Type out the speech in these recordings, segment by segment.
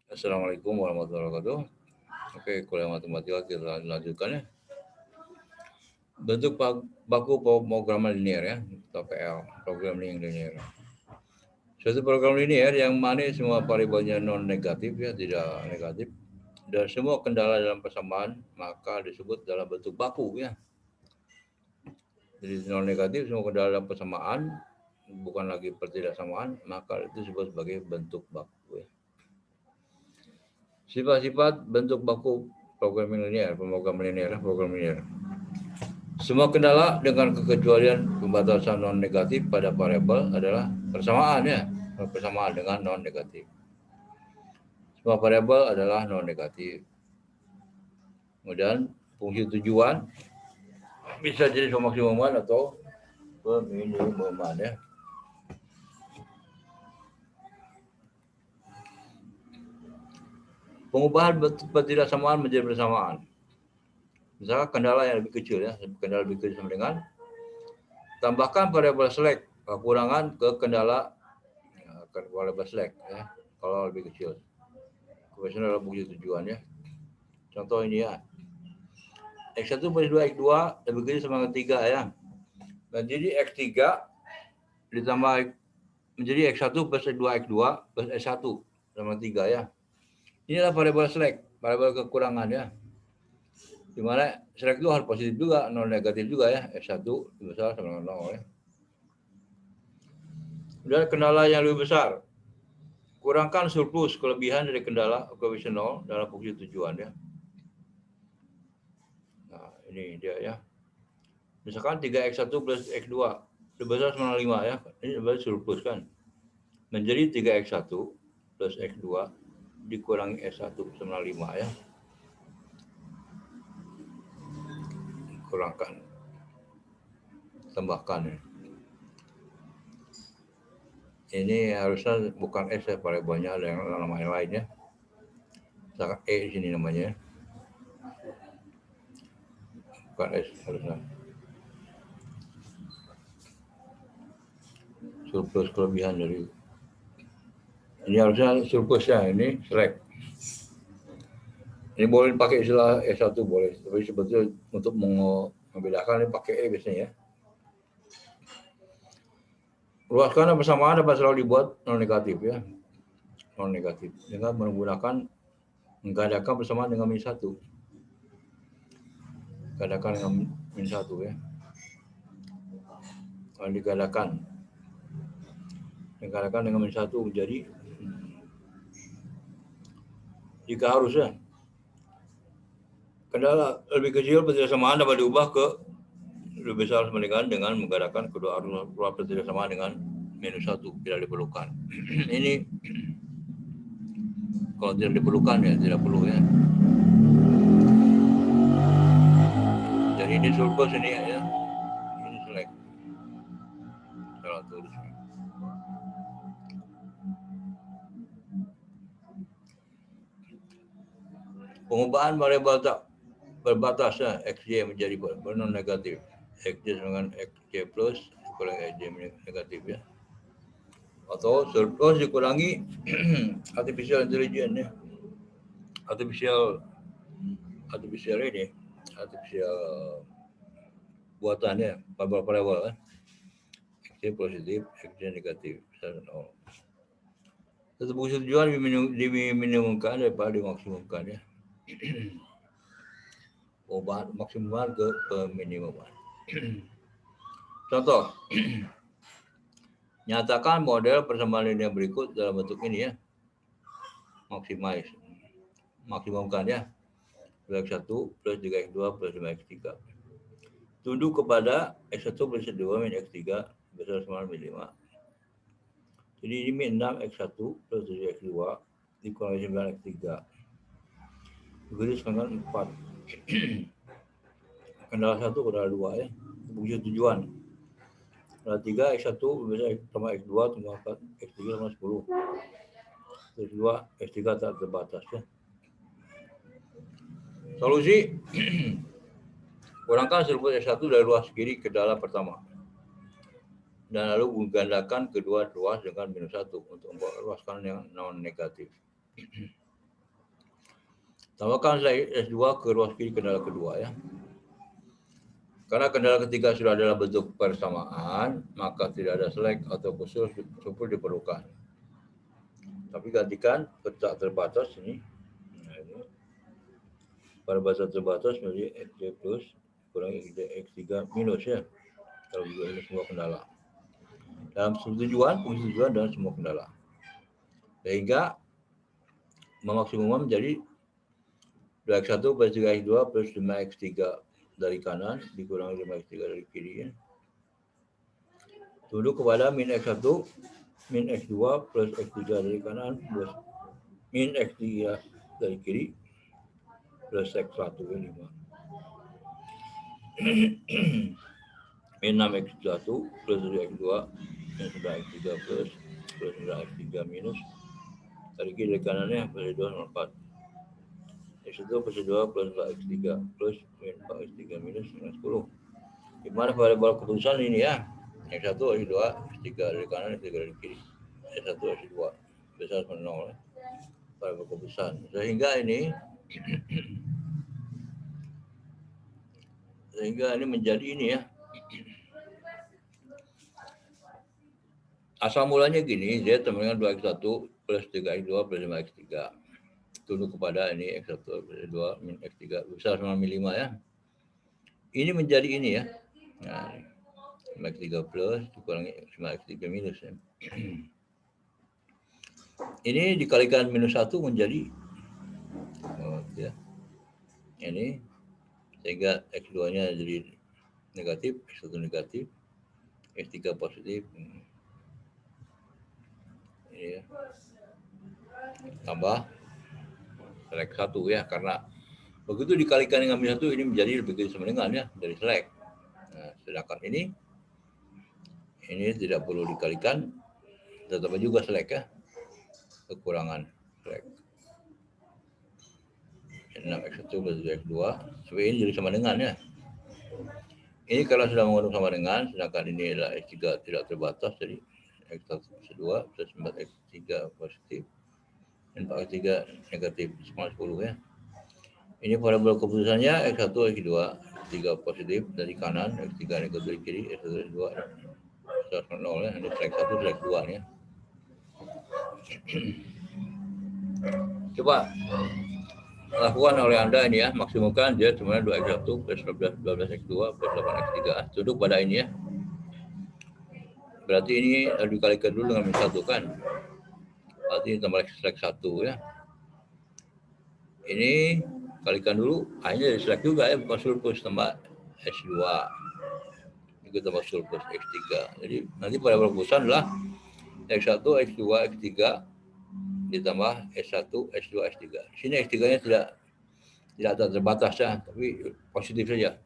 Assalamualaikum warahmatullahi wabarakatuh. Oke, kuliah matematika kita lanjutkan ya. Bentuk baku pemrograman linear ya, atau PL, programming linear. Suatu program linear yang mana semua variabelnya non negatif ya, tidak negatif, dan semua kendala dalam persamaan maka disebut dalam bentuk baku ya. Jadi non negatif semua kendala dalam persamaan bukan lagi pertidaksamaan, maka itu disebut sebagai bentuk baku ya. Sifat-sifat bentuk baku program linear. Semua kendala dengan kekecualian pembatasan non negatif pada variabel adalah persamaan ya, persamaan dengan non negatif. Semua variabel adalah non negatif. Kemudian fungsi tujuan bisa jadi pemaksimuman atau peminimuman ya. Pengubahan ketidaksamaan menjadi persamaan. Misalkan kendala yang lebih kecil ya, kendala lebih kecil sama dengan tambahkan variabel select kekurangan ke kendala variabel select ya, kalau lebih kecil. Kemudian adalah fungsi tujuan ya. Contoh ini ya. X1 plus 2 X2 lebih kecil sama dengan 3 ya. Dan jadi X3 ditambah menjadi X1 plus 2 X2 plus S1 sama 3 ya. Inilah variabel select, variabel kekurangan ya. Dimana select itu harus positif juga, non negatif juga ya. S1 lebih besar sama dengan 0 ya. Dan kendala yang lebih besar. Kurangkan surplus kelebihan dari kendala koefisien 0 dalam fungsi tujuan ya. Nah, ini dia ya. Misalkan 3x1 plus x2 lebih besar sama 5 ya. Ini berarti surplus kan. Menjadi 3x1 plus x2 dikurangi s1 sama 5 ya. Kurangkan. Tambahkan ya. Ini harusnya bukan S ya, variabelnya ada yang nama yang lain ya. Misalkan E di sini namanya. Bukan S harusnya. Surplus kelebihan dari ini harusnya surplusnya ini select. Ini boleh pakai istilah S1 boleh, tapi sebetulnya untuk membedakan ini pakai E biasanya ya. Luaskan persamaan dapat selalu dibuat non negatif ya. Non negatif dengan menggunakan menggadakan persamaan dengan min 1. Gadakan dengan min 1 ya. Kalau digadakan dengan min 1 menjadi jika harusnya kendala lebih kecil persamaan dapat diubah ke lebih besar sama dengan menggunakan kedua arus persamaan dengan minus 1 tidak diperlukan. Ini kalau tidak diperlukan ya tidak perlu ya. Jadi ini surplus ini ya. Ini select. Salah tulis. Pengubahan variabel tak berbatasnya xj menjadi non negatif. Xj dengan xj plus dikurangi xj negatif ya. Atau surplus dikurangi artificial intelligence ya. Artificial buatannya variabel kan. Xj positif, xj negatif. Tetap tujuan diminimumkan daripada dimaksimumkan ya. Obat maksimal ke peminimuman. Contoh, nyatakan model persamaan linear berikut dalam bentuk ini ya. Maksimumkan ya. X1 plus 3x2 plus 5x3. Tunduk kepada x1 plus 2 min x3 besar sama min 5. Jadi ini min 6 x1 plus 7x2 dikurangi 9 x3. Begitu dengan 4. Kendala 1, kendala 2 ya. Fungsi tujuan. Kendala 3 x1 bisa sama x2 tambah 4 x3 sama 10. X2 x3 tak terbatas ya. Solusi kurangkan surplus S1 dari ruas kiri ke dalam pertama. Dan lalu menggandakan kedua ruas dengan minus 1 untuk membuat ruaskan yang non negatif. Tambahkan selek S2 ke ruas kiri kendala kedua ya. Karena kendala ketiga sudah dalam bentuk persamaan, maka tidak ada selek atau khusus super diperlukan. Tapi gantikan petak terbatas ini. Nah, ini. Pada bahasa terbatas menjadi X2 plus kurang X3 minus ya. Kalau juga ini semua kendala. Dalam persetujuan dan semua kendala. Sehingga memaksimumkan menjadi 2x1 plus 3x2 plus 5x3 dari kanan dikurangi 5x3 dari kiri ya. Tunduk kepada min x1 min x2 plus x3 dari kanan plus min x3 dari kiri plus x1 5. Min 6x1 plus 2x2 min 9x3 plus 9x3 minus dari kiri dari kanannya plus 2 4. X1 plus 2 plus 4x3 plus min 4x3 minus 10. Gimana variabel keputusan ini ya? X1, X2, X3 dari kanan, X3 dari kiri. X1, X2 besar sama 0 variabel keputusan. Sehingga ini menjadi ini ya. Asal mulanya gini, Z sama dengan 2x1 plus 3x2 plus 5x3. Tunduk kepada ini x1 plus 2 min x3 besar sama min 5 ya. Ini menjadi ini ya. Nah, 5x3 plus dikurangi 5x3 minus ya. Ini dikalikan minus 1 menjadi ya. Ini sehingga x2-nya jadi negatif, x1 negatif, x3 positif. Ini ya. Tambah selek 1 ya, karena begitu dikalikan dengan minus 1 ini menjadi lebih kecil sama dengan ya dari selek. Nah, sedangkan ini tidak perlu dikalikan, tetap juga selek ya, kekurangan selek. 6x1 plus 2x2 supaya ini jadi sama dengan ya. Ini kalau sudah mengandung sama dengan, sedangkan ini adalah x3 tidak terbatas, jadi x1 plus 2 plus 4x3 positif dan 4x3 negatif sama 10 ya. Ini variabel keputusannya x1, x2, x3 positif dari kanan, x3 negatif dari kiri, x1, x2 sama 0 ya. Ini selek 1, selek 2 ya. Coba lakukan oleh Anda ini ya, maksimumkan dia sebenarnya 2x1 plus 12x2 plus 8x3. Tunduk pada ini ya. Berarti ini harus dikalikan dulu dengan min 1 kan. Berarti ini tambah selek 1 ya. Ini kalikan dulu, hanya dari selek juga ya, bukan surplus tambah S2. Ini tambah surplus X3. Jadi nanti pada perpustakaan adalah X1, X2, X3 ditambah S1, S2, S3. Di sini S3-nya tidak terbatas ya, tapi positif saja.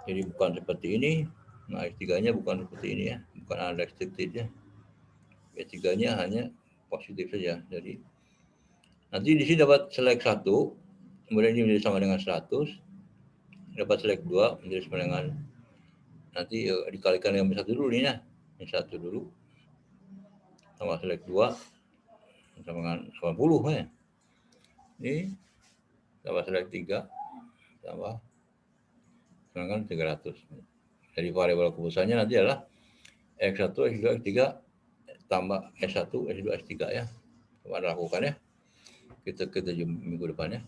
Jadi bukan seperti ini. Nah, S3-nya bukan seperti ini ya, bukan unrestricted ya. S3-nya hanya positif saja. Jadi nanti di sini dapat selek 1, kemudian ini menjadi sama dengan 100. Dapat selek 2 menjadi sama dengan nanti dikalikan dengan min 1 dulu nih ya. Min 1 dulu. Tambah selek 2 sama dengan 80 ya. Ini tambah selek 3 tambah sama dengan 300. Jadi variabel keputusannya nanti adalah X1, X2, X3 tambah S1, S2, S3 ya. Coba lakukan ya. Kita jumpa minggu depan ya.